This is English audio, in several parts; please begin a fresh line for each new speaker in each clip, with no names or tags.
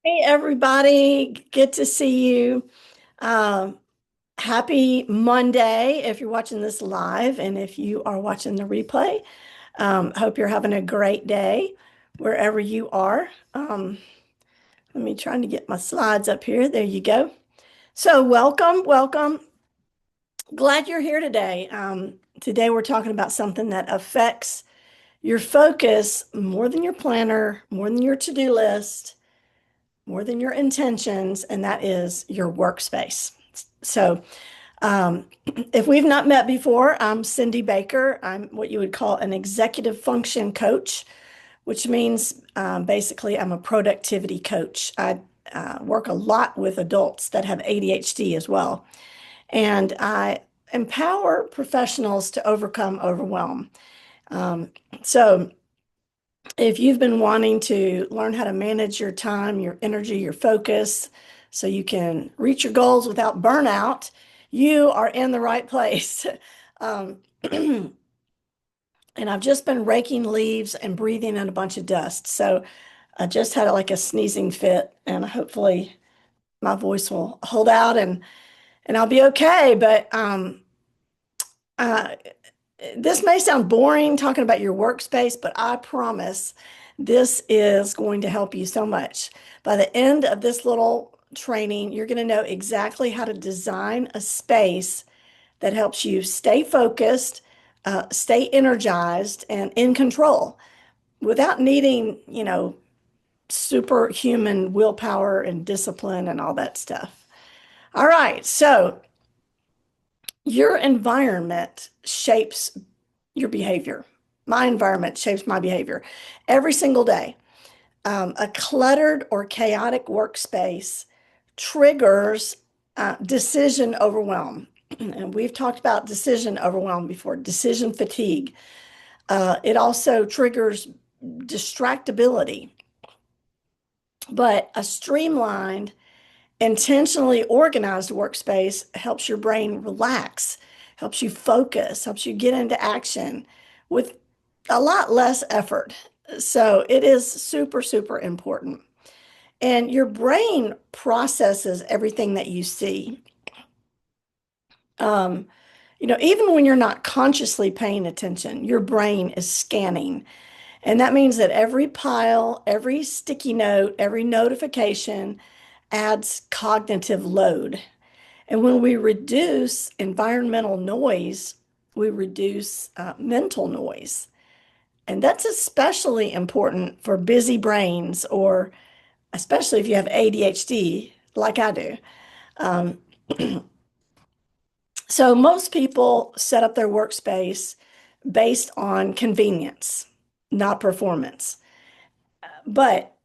Hey, everybody. Good to see you. Um, Happy Monday if you're watching this live, and if you are watching the replay, hope you're having a great day wherever you are. Let me try to get my slides up here. There you go. So, welcome, welcome. Glad you're here today. Today, we're talking about something that affects your focus more than your planner, more than your to-do list, more than your intentions, and that is your workspace. So, if we've not met before, I'm Cindy Baker. I'm what you would call an executive function coach, which means basically I'm a productivity coach. I work a lot with adults that have ADHD as well, and I empower professionals to overcome overwhelm. Um, so, if you've been wanting to learn how to manage your time, your energy, your focus, so you can reach your goals without burnout, you are in the right place. Um, and I've just been raking leaves and breathing in a bunch of dust. So I just had like a sneezing fit, and hopefully my voice will hold out and I'll be okay. But uh, this may sound boring talking about your workspace, but I promise this is going to help you so much. By the end of this little training, you're going to know exactly how to design a space that helps you stay focused, stay energized, and in control without needing, superhuman willpower and discipline and all that stuff. All right, so your environment shapes your behavior. My environment shapes my behavior every single day. A cluttered or chaotic workspace triggers decision overwhelm. And we've talked about decision overwhelm before, decision fatigue. It also triggers distractibility, but a streamlined, intentionally organized workspace helps your brain relax, helps you focus, helps you get into action with a lot less effort. So it is super, super important. And your brain processes everything that you see. Um, Even when you're not consciously paying attention, your brain is scanning. And that means that every pile, every sticky note, every notification adds cognitive load. And when we reduce environmental noise, we reduce mental noise. And that's especially important for busy brains, or especially if you have ADHD, like I do. Um, so most people set up their workspace based on convenience, not performance. But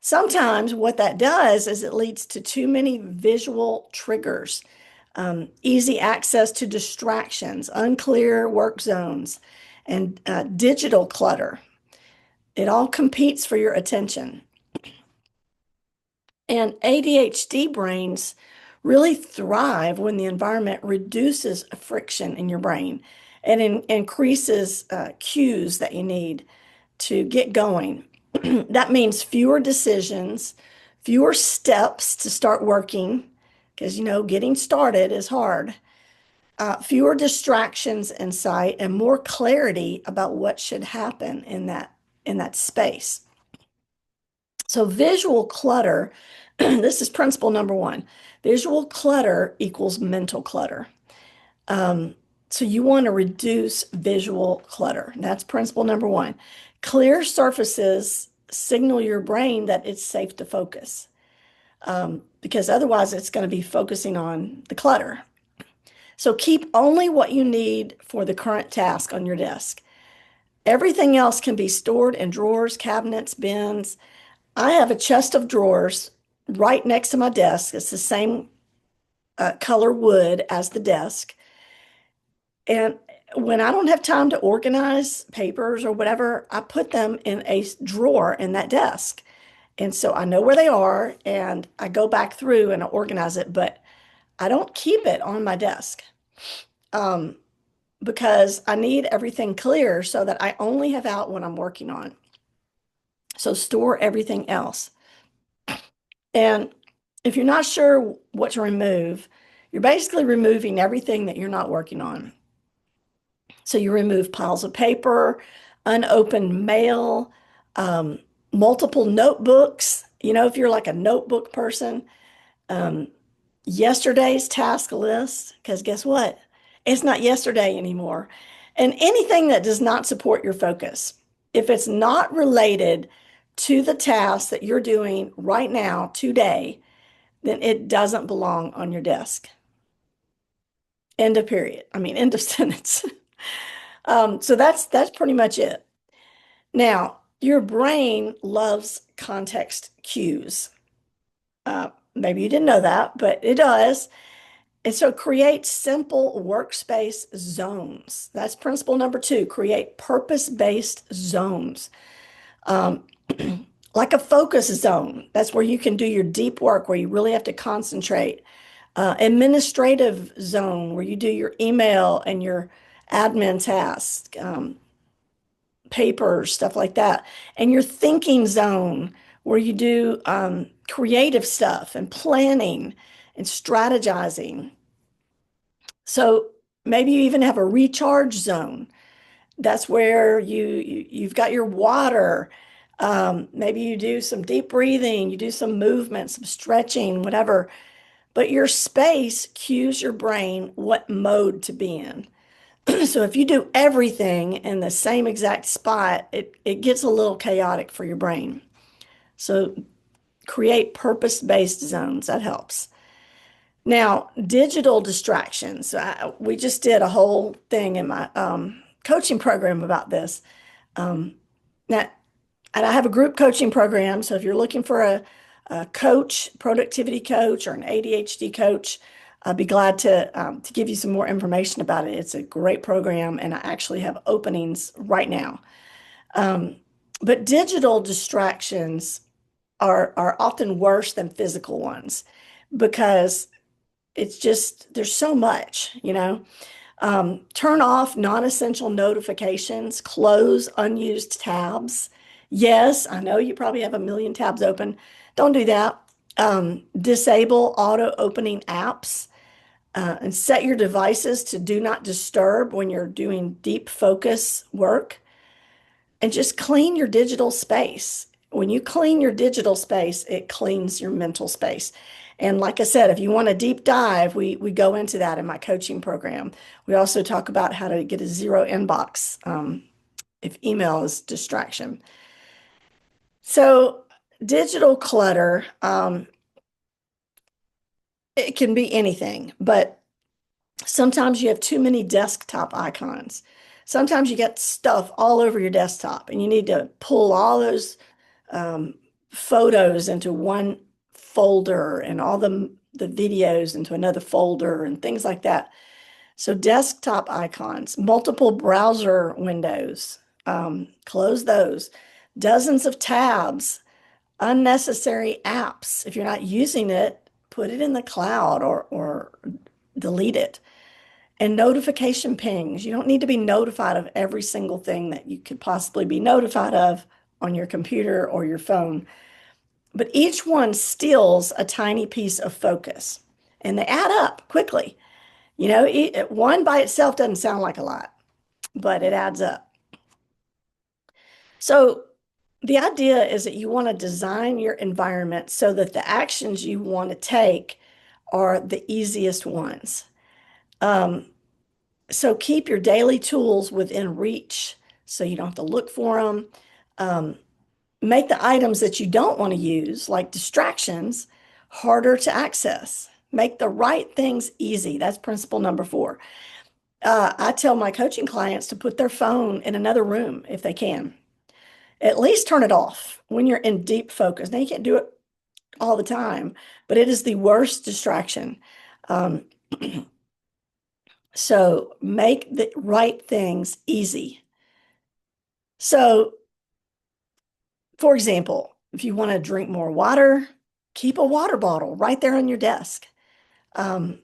sometimes what that does is it leads to too many visual triggers, easy access to distractions, unclear work zones, and digital clutter. It all competes for your attention. And ADHD brains really thrive when the environment reduces friction in your brain and increases cues that you need to get going. That means fewer decisions, fewer steps to start working, because getting started is hard. Fewer distractions in sight, and more clarity about what should happen in that space. So visual clutter, this is principle number one. Visual clutter equals mental clutter. Um, so you want to reduce visual clutter. That's principle number one. Clear surfaces signal your brain that it's safe to focus, because otherwise it's going to be focusing on the clutter. So keep only what you need for the current task on your desk. Everything else can be stored in drawers, cabinets, bins. I have a chest of drawers right next to my desk. It's the same color wood as the desk. And when I don't have time to organize papers or whatever, I put them in a drawer in that desk. And so I know where they are and I go back through and I organize it, but I don't keep it on my desk, um, because I need everything clear so that I only have out what I'm working on. So store everything else. And if you're not sure what to remove, you're basically removing everything that you're not working on. So you remove piles of paper, unopened mail, um, multiple notebooks. You know, if you're like a notebook person, um, yesterday's task list, because guess what? It's not yesterday anymore. And anything that does not support your focus, if it's not related to the task that you're doing right now, today, then it doesn't belong on your desk. End of period. I mean, end of sentence. So that's pretty much it. Now, your brain loves context cues. Maybe you didn't know that, but it does. And so create simple workspace zones. That's principle number two, create purpose-based zones. Um, like a focus zone. That's where you can do your deep work, where you really have to concentrate. Administrative zone, where you do your email and your admin tasks, papers, stuff like that. And your thinking zone, where you do creative stuff and planning and strategizing. So maybe you even have a recharge zone. That's where you've got your water. Maybe you do some deep breathing, you do some movement, some stretching, whatever. But your space cues your brain what mode to be in. So if you do everything in the same exact spot, it gets a little chaotic for your brain. So create purpose-based zones. That helps. Now, digital distractions. We just did a whole thing in my coaching program about this. Um, now, and I have a group coaching program. So if you're looking for a coach, productivity coach, or an ADHD coach, I'd be glad to give you some more information about it. It's a great program, and I actually have openings right now. Um, but digital distractions are often worse than physical ones because it's just there's so much, you know. Turn off non-essential notifications, close unused tabs. Yes, I know you probably have a million tabs open. Don't do that. Disable auto opening apps and set your devices to do not disturb when you're doing deep focus work. And just clean your digital space. When you clean your digital space, it cleans your mental space. And like I said, if you want a deep dive, we go into that in my coaching program. We also talk about how to get a zero inbox if email is distraction. So digital clutter, it can be anything, but sometimes you have too many desktop icons. Sometimes you get stuff all over your desktop and you need to pull all those um, photos into one folder and all the videos into another folder and things like that. So desktop icons, multiple browser windows, close those. Dozens of tabs, unnecessary apps. If you're not using it, put it in the cloud or delete it. And notification pings. You don't need to be notified of every single thing that you could possibly be notified of on your computer or your phone. But each one steals a tiny piece of focus and they add up quickly. You know, one by itself doesn't sound like a lot, but it adds up. So the idea is that you want to design your environment so that the actions you want to take are the easiest ones. Um, so keep your daily tools within reach so you don't have to look for them. Um, Make the items that you don't want to use, like distractions, harder to access. Make the right things easy. That's principle number four. I tell my coaching clients to put their phone in another room if they can. At least turn it off when you're in deep focus. Now, you can't do it all the time, but it is the worst distraction. Um, so make the right things easy. So, for example, if you want to drink more water, keep a water bottle right there on your desk. Um,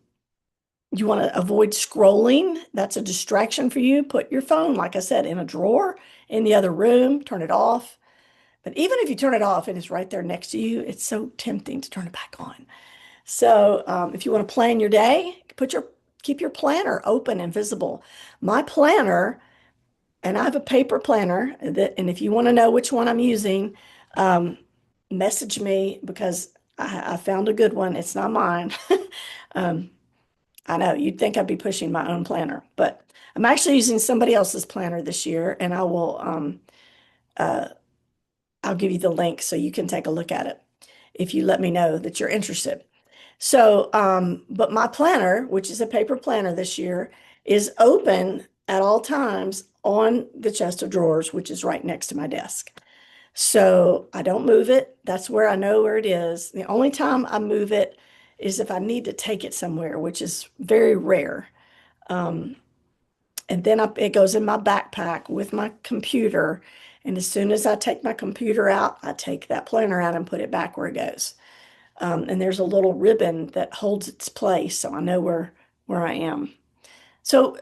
you want to avoid scrolling, that's a distraction for you. Put your phone, like I said, in a drawer in the other room, turn it off. But even if you turn it off and it's right there next to you, it's so tempting to turn it back on. So if you want to plan your day, keep your planner open and visible. My planner, and I have a paper planner that, and if you want to know which one I'm using, um, message me because I found a good one. It's not mine. Um, I know you'd think I'd be pushing my own planner, but I'm actually using somebody else's planner this year, and uh, I'll give you the link so you can take a look at it if you let me know that you're interested. So, but my planner, which is a paper planner this year, is open at all times on the chest of drawers, which is right next to my desk. So I don't move it. That's where I know where it is. The only time I move it is if I need to take it somewhere, which is very rare. Um, and then it goes in my backpack with my computer. And as soon as I take my computer out, I take that planner out and put it back where it goes. And there's a little ribbon that holds its place, so I know where I am. So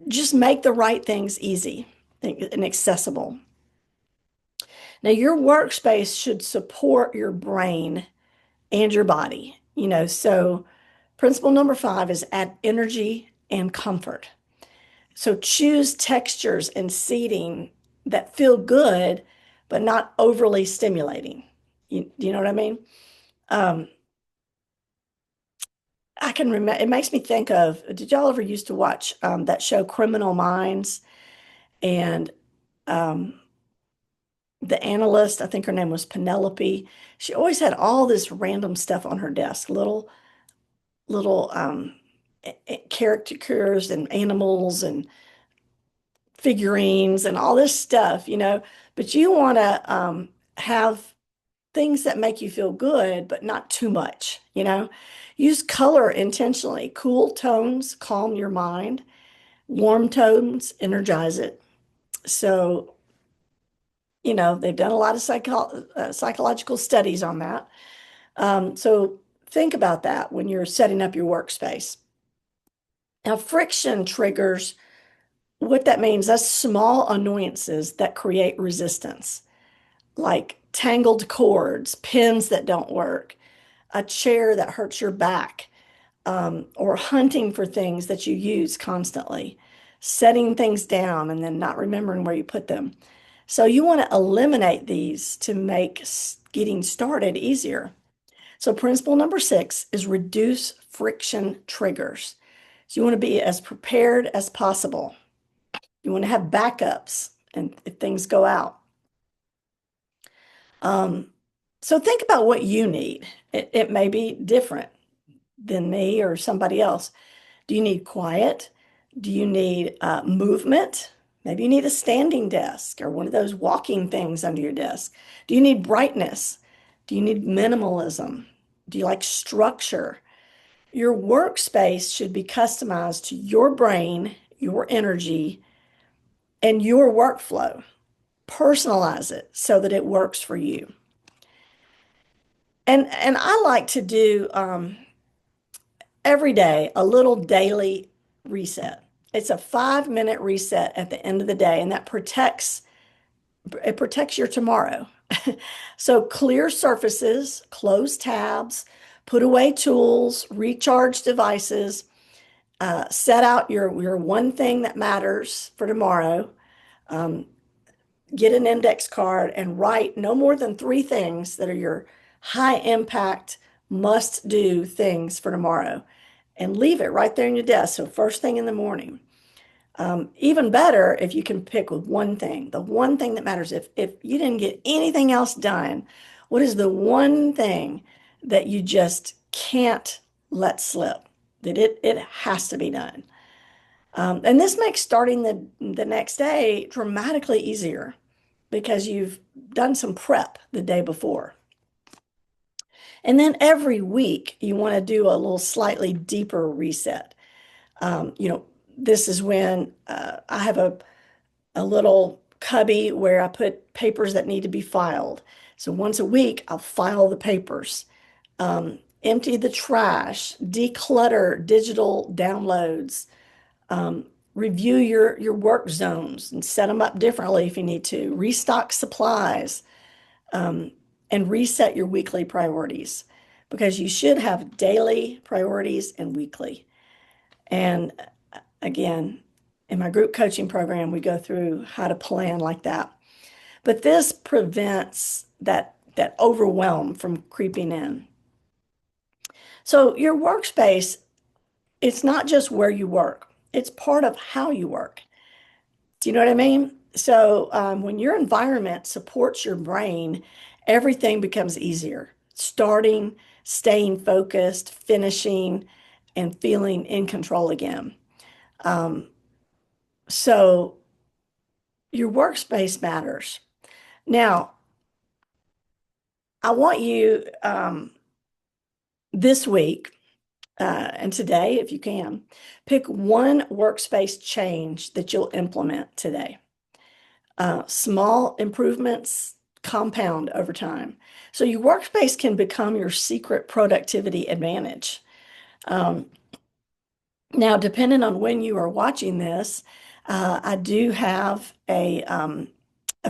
just make the right things easy and accessible. Now, your workspace should support your brain and your body. So principle number 5 is add energy and comfort. So choose textures and seating that feel good, but not overly stimulating. You know what I mean? Um, I can remember, it makes me think of, did y'all ever used to watch that show Criminal Minds? And um, the analyst, I think her name was Penelope, she always had all this random stuff on her desk, little caricatures and animals and figurines and all this stuff. But you want to have things that make you feel good, but not too much. Use color intentionally. Cool tones calm your mind. Warm tones energize it. So, they've done a lot of psychological studies on that. So think about that when you're setting up your workspace. Now, friction triggers, what that means, that's small annoyances that create resistance, like tangled cords, pins that don't work, a chair that hurts your back, or hunting for things that you use constantly, setting things down and then not remembering where you put them. So you want to eliminate these to make getting started easier. So principle number 6 is reduce friction triggers. So you want to be as prepared as possible. You want to have backups and if things go out. Um, so think about what you need. It may be different than me or somebody else. Do you need quiet? Do you need movement? Maybe you need a standing desk or one of those walking things under your desk. Do you need brightness? Do you need minimalism? Do you like structure? Your workspace should be customized to your brain, your energy, and your workflow. Personalize it so that it works for you. And I like to do every day a little daily reset. It's a 5-minute reset at the end of the day, and that protects your tomorrow. So clear surfaces, close tabs, put away tools, recharge devices, set out your one thing that matters for tomorrow. Um, get an index card and write no more than 3 things that are your high impact, must do things for tomorrow and leave it right there in your desk. So first thing in the morning. Even better if you can pick with one thing, the one thing that matters. If you didn't get anything else done, what is the one thing that you just can't let slip? That it has to be done. And this makes starting the next day dramatically easier because you've done some prep the day before. And then every week you want to do a little slightly deeper reset. You know, this is when I have a little cubby where I put papers that need to be filed. So once a week, I'll file the papers, empty the trash, declutter digital downloads, um, review your work zones and set them up differently if you need to, restock supplies. um, and reset your weekly priorities because you should have daily priorities and weekly. And again, in my group coaching program, we go through how to plan like that. But this prevents that overwhelm from creeping in. So your workspace, it's not just where you work, it's part of how you work. Do you know what I mean? So when your environment supports your brain, everything becomes easier. Starting, staying focused, finishing, and feeling in control again. Um, so your workspace matters. Now, I want you this week and today, if you can, pick one workspace change that you'll implement today. Small improvements compound over time. So your workspace can become your secret productivity advantage. Um, Now, depending on when you are watching this, I do have a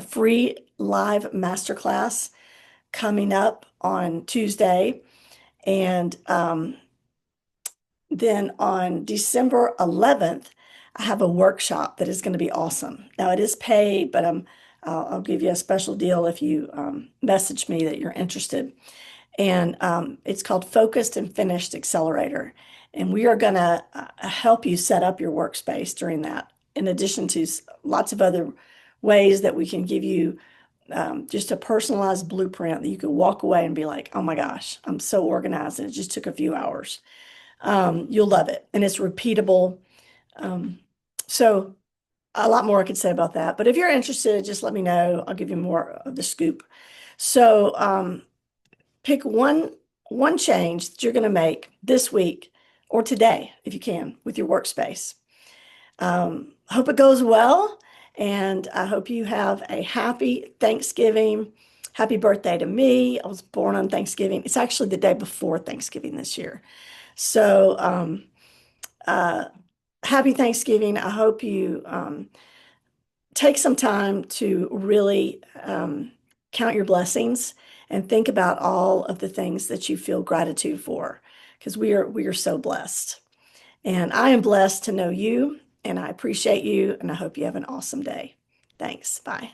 free live masterclass coming up on Tuesday. And then on December 11th, I have a workshop that is going to be awesome. Now, it is paid, but I'll give you a special deal if you message me that you're interested. And it's called Focused and Finished Accelerator. And we are going to help you set up your workspace during that, in addition to lots of other ways that we can give you just a personalized blueprint that you could walk away and be like, oh my gosh, I'm so organized. And it just took a few hours. You'll love it. And it's repeatable. Um, so a lot more I could say about that. But if you're interested, just let me know. I'll give you more of the scoop. So pick one change that you're going to make this week or today, if you can, with your workspace. Hope it goes well, and I hope you have a happy Thanksgiving. Happy birthday to me. I was born on Thanksgiving. It's actually the day before Thanksgiving this year. So, uh, happy Thanksgiving. I hope you take some time to really count your blessings and think about all of the things that you feel gratitude for, because we are so blessed. And I am blessed to know you, and I appreciate you, and I hope you have an awesome day. Thanks. Bye.